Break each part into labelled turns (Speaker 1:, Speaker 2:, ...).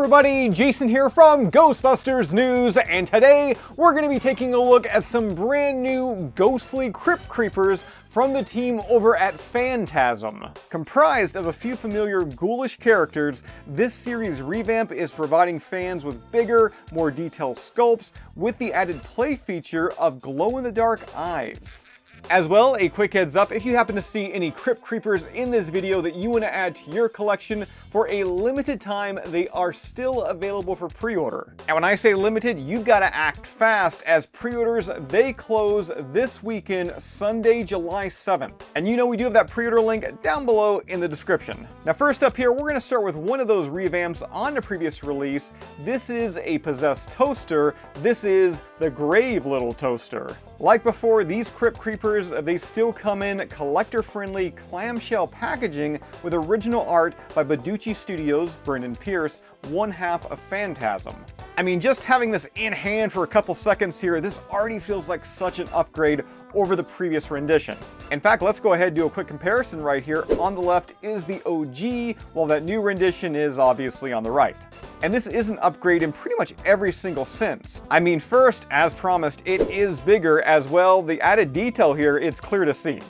Speaker 1: everybody, Jason here from Ghostbusters News, and today we're going to be taking a look at some brand new ghostly crypt creepers from the team over at Fantazm. Comprised of a few familiar ghoulish characters, this series revamp is providing fans with bigger, more detailed sculpts with the added play feature of glow-in-the-dark eyes. As well, a quick heads up, if you happen to see any crypt creepers in this video that you want to add to your collection, for a limited time, they are still available for pre-order. And when I say limited, you've got to act fast, as pre-orders, they close this weekend, Sunday, July 7th. And you know we do have that pre-order link down below in the description. Now first up here, we're going to start with one of those revamps on the previous release. This is a possessed toaster. This is the Grave Little Toaster. Like before, these crypt creepers, they still come in collector-friendly clamshell packaging with original art by Baducci Studios' Brendan Pierce, one half of Fantazm. I mean, just having this in hand for a couple seconds here, this already feels like such an upgrade over the previous rendition. In fact, let's go ahead and do a quick comparison right here. On the left is the OG, while that new rendition is obviously on the right. And this is an upgrade in pretty much every single sense. I mean, first, as promised, it is bigger as well. The added detail here, it's clear to see.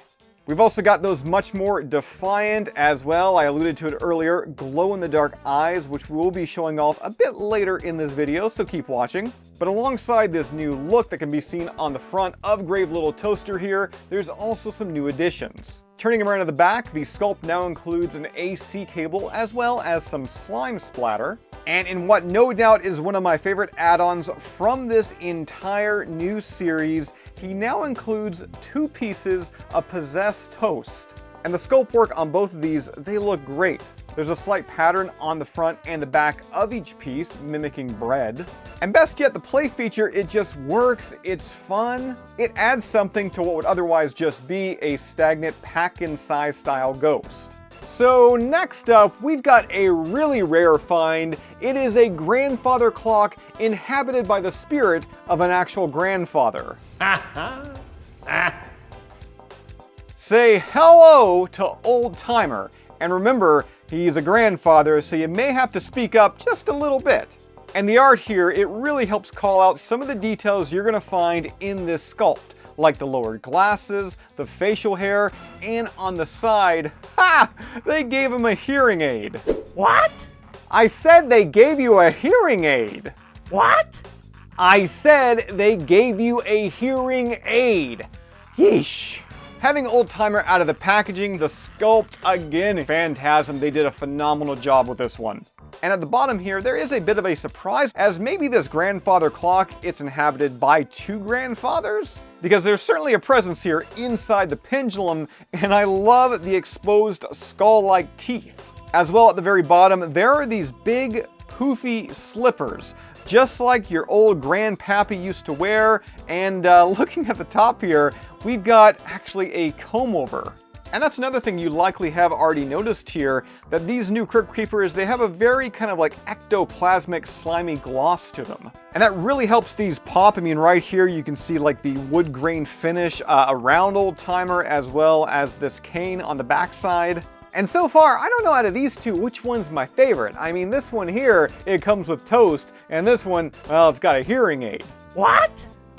Speaker 1: We've also got those much more defiant as well, I alluded to it earlier, glow-in-the-dark eyes, which we'll be showing off a bit later in this video, so keep watching. But alongside this new look that can be seen on the front of Grave Little Toaster here, there's also some new additions. Turning around to the back, the sculpt now includes an AC cable as well as some slime splatter. And in what no doubt is one of my favorite add-ons from this entire new series, he now includes 2 pieces of possessed toast. And the sculpt work on both of these, they look great. There's a slight pattern on the front and the back of each piece, mimicking bread. And best yet, the play feature, it just works, it's fun. It adds something to what would otherwise just be a stagnant pack-in-size style ghost. So next up, we've got a really rare find. It is a grandfather clock inhabited by the spirit of an actual grandfather. Say hello to Oldtimer. And remember, he's a grandfather, so you may have to speak up just a little bit. And the art here, it really helps call out some of the details you're gonna find in this sculpt, like the lowered glasses, the facial hair, and on the side, they gave him a hearing aid.
Speaker 2: What?
Speaker 1: I said they gave you a hearing aid.
Speaker 2: What?
Speaker 1: I said they gave you a hearing aid. Yeesh. Having Oldtimer out of the packaging, the sculpt, again, Fantazm, they did a phenomenal job with this one. And at the bottom here, there is a bit of a surprise, as maybe this grandfather clock, it's inhabited by 2 grandfathers? Because there's certainly a presence here inside the pendulum, and I love the exposed skull-like teeth. As well, at the very bottom, there are these big, poofy slippers, just like your old grandpappy used to wear. And looking at the top here, we've got actually a comb over. And that's another thing you likely have already noticed here, that these new crypt creepers, they have a very kind of like ectoplasmic slimy gloss to them. And that really helps these pop. I mean, right here you can see like the wood grain finish around Oldtimer, as well as this cane on the backside. And so far, I don't know out of these two which one's my favorite. I mean, this one here, it comes with toast, and this one, well, it's got a hearing aid.
Speaker 2: What?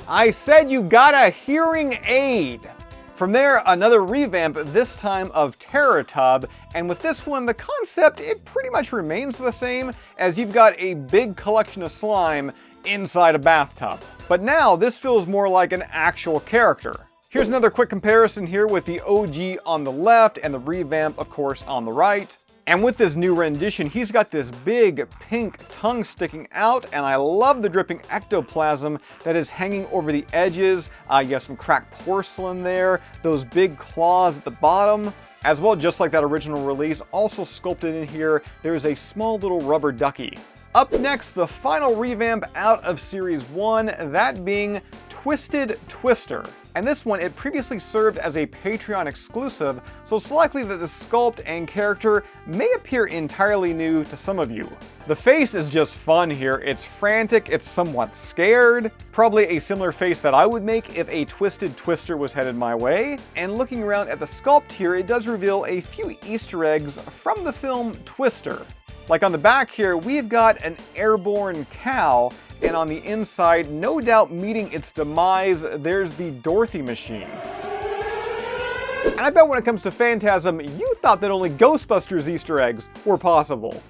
Speaker 1: I said you got a hearing aid. From there, another revamp, this time of Terrab, and with this one, the concept, it pretty much remains the same, as you've got a big collection of slime inside a bathtub. But now, this feels more like an actual character. Here's another quick comparison here with the OG on the left and the revamp, of course, on the right. And with this new rendition, he's got this big pink tongue sticking out, and I love the dripping ectoplasm that is hanging over the edges. You have some cracked porcelain there, those big claws at the bottom. As well, just like that original release, also sculpted in here, there's a small little rubber ducky. Up next, the final revamp out of Series 1, that being Twisted Twister. And this one, it previously served as a Patreon exclusive, so it's likely that the sculpt and character may appear entirely new to some of you. The face is just fun here. It's frantic, it's somewhat scared. Probably a similar face that I would make if a Twisted Twister was headed my way. And looking around at the sculpt here, it does reveal a few Easter eggs from the film Twister. Like on the back here, we've got an airborne cow, and on the inside, no doubt meeting its demise, there's the Dorothy machine. And I bet when it comes to Phantasm, you thought that only Ghostbusters Easter eggs were possible.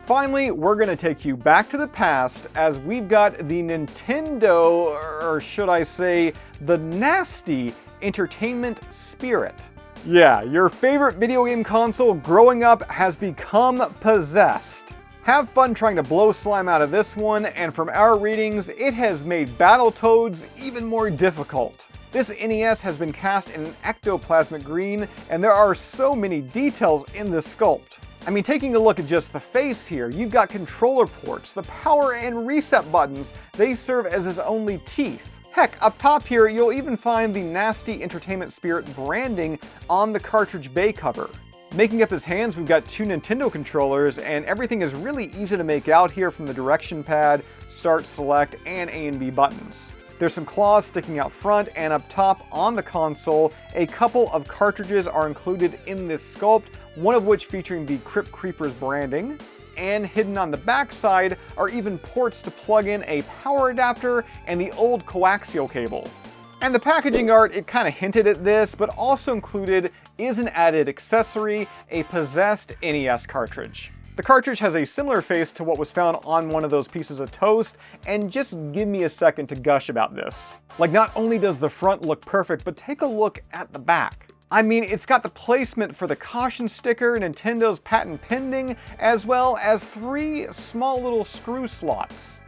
Speaker 1: Finally, we're going to take you back to the past as we've got the Nintendo, or should I say, the nasty Entertainment Spirit. Yeah, your favorite video game console growing up has become possessed. Have fun trying to blow slime out of this one, and from our readings, it has made Battletoads even more difficult. This NES has been cast in an ectoplasmic green, and there are so many details in this sculpt. I mean, taking a look at just the face here, you've got controller ports, the power and reset buttons, they serve as his only teeth. Heck, up top here, you'll even find the nasty Entertainment Spirit branding on the cartridge bay cover. Making up his hands, we've got two Nintendo controllers, and everything is really easy to make out here from the direction pad, start, select, and A and B buttons. There's some claws sticking out front, and up top on the console, a couple of cartridges are included in this sculpt, one of which featuring the Crypt Creepers branding. And hidden on the back side are even ports to plug in a power adapter and the old coaxial cable. And the packaging art, it kind of hinted at this, but also included is an added accessory, a possessed NES cartridge. The cartridge has a similar face to what was found on one of those pieces of toast, and just give me a second to gush about this. Like, not only does the front look perfect, but take a look at the back. I mean, it's got the placement for the caution sticker, Nintendo's patent pending, as well as 3 small little screw slots.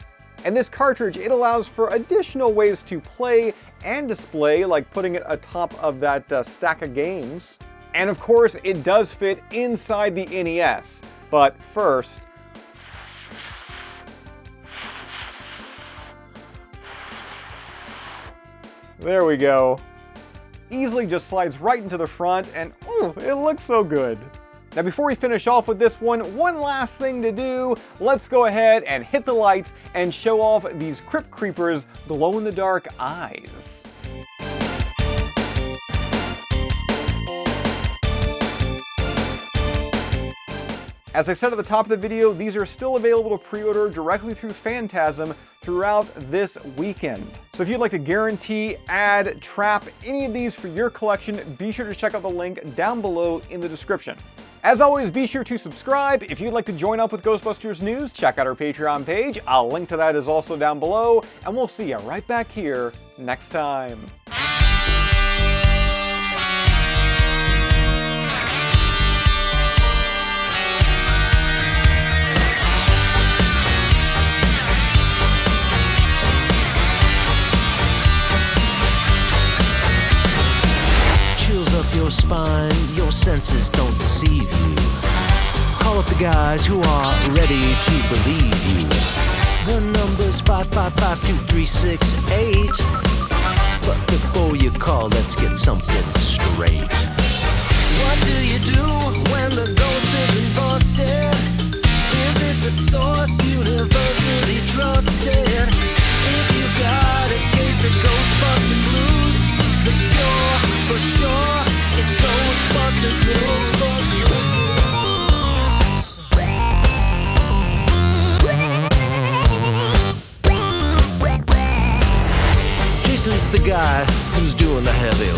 Speaker 1: And this cartridge, it allows for additional ways to play and display, like putting it atop of that stack of games. And of course, it does fit inside the NES. But first, there we go. Easily just slides right into the front, and ooh, it looks so good. Now before we finish off with this one last thing to do, let's go ahead and hit the lights and show off these Crypt Creepers glow-in-the-dark eyes. As I said at the top of the video, these are still available to pre-order directly through Phantasm throughout this weekend. So if you'd like to guarantee, add, trap any of these for your collection, be sure to check out the link down below in the description. As always, be sure to subscribe. If you'd like to join up with Ghostbusters News, check out our Patreon page. A link to that is also down below, and we'll see you right back here next time.
Speaker 2: Your spine, your senses don't deceive you. Call up the guys who are ready to believe you. The number's 555-2368. But before you call, let's get something straight. What do you do when the ghost has been busted? Is it the source universally trusted? If you got a case of Ghostbusting blues, the cure for sure is Ghostbusters News. Jason's the guy who's doing the heavy lifting.